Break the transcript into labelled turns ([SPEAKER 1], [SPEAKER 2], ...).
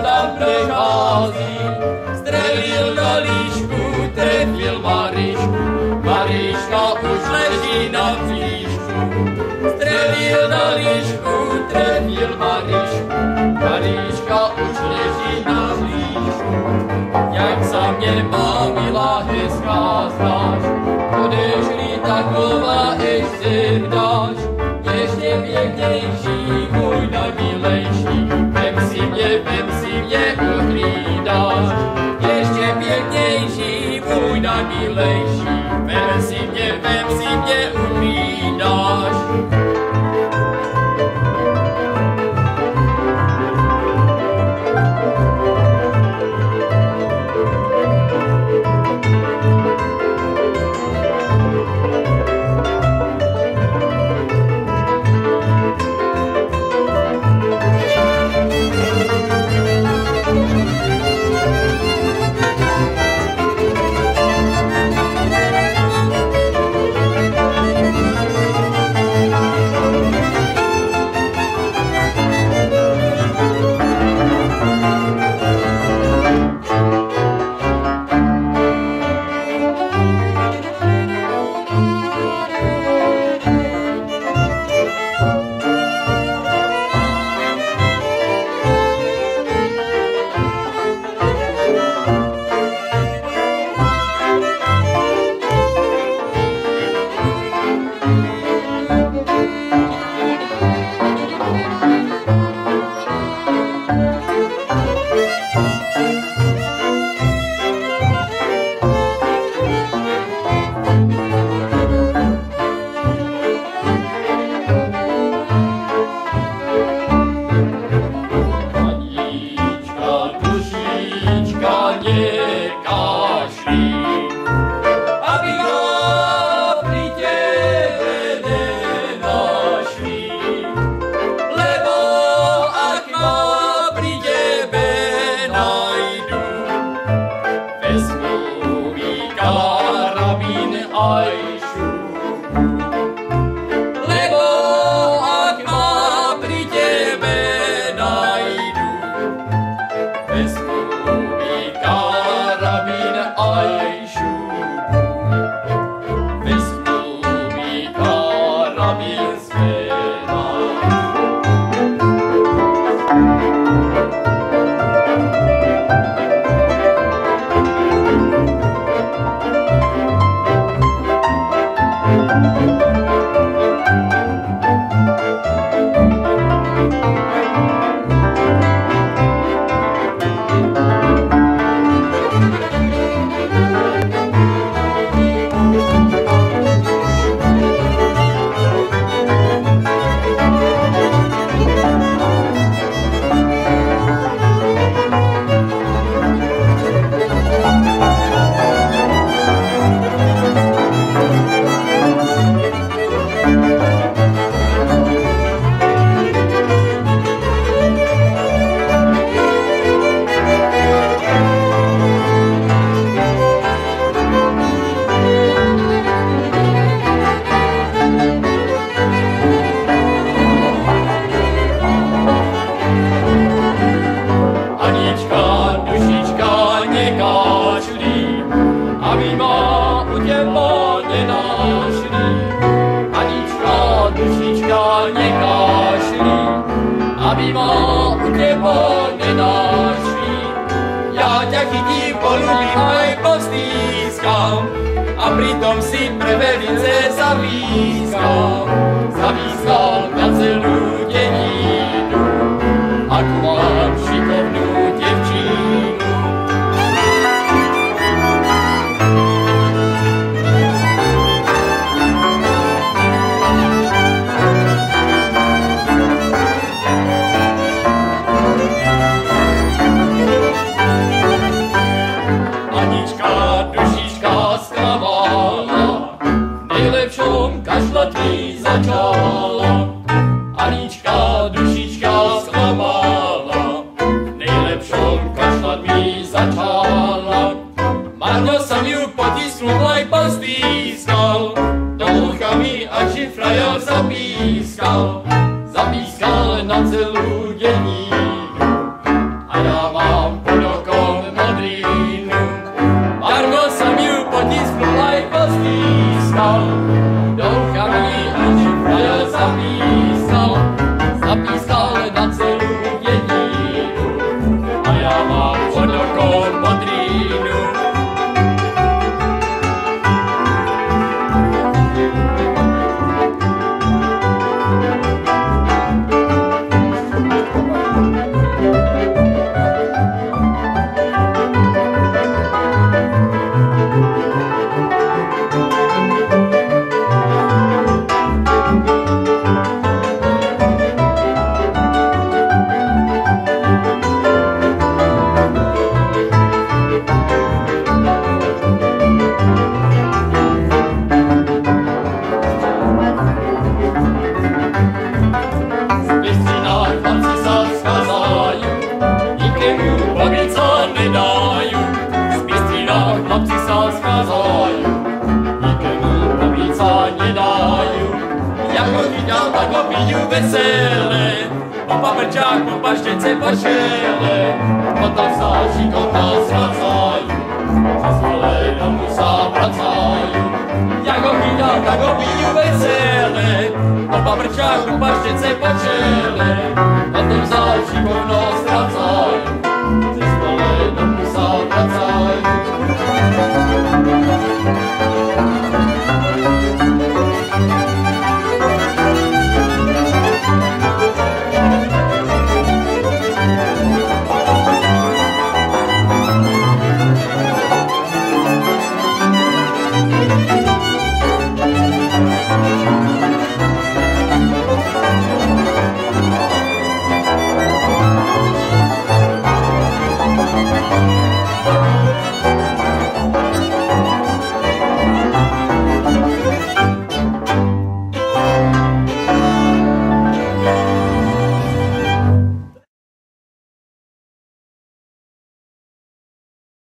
[SPEAKER 1] tam prechází. Strelil do líšku, trefil Marišku, Mariška už leží na příšku. Strelil do líšku, trefil Marišku, Mariška už leží na příšku. Jak sa mne bavila hezká zdáš, budeš-li taková ešte dáš, ešte pěknější, můj najmilejší, vem si mě uhlídáš. Ještě pěknější, můj najmilejší, vem si mě uhlídáš. aby ma u teba nenašli. Ja ťa chytím, polúbim aj postískam, a pritom si pre velice zavískam na celú deninu, ak mám šikovnú devčinu. Začala, ani Pobiegu, pobiť sa nedajú, z Bystrinách chlapci sa schádzajú. Nikomu pobiť sa nedajú, jako chyťa, tak ho pijú veselé. Po paprčách, po paštece, po čele, potom sa šikovná schádzajú, za svale domu sa vracajú. Jako chyťa, tak ho pijú veselé, po paprčách, po paštece, po čele, potom sa šikovno strácajú.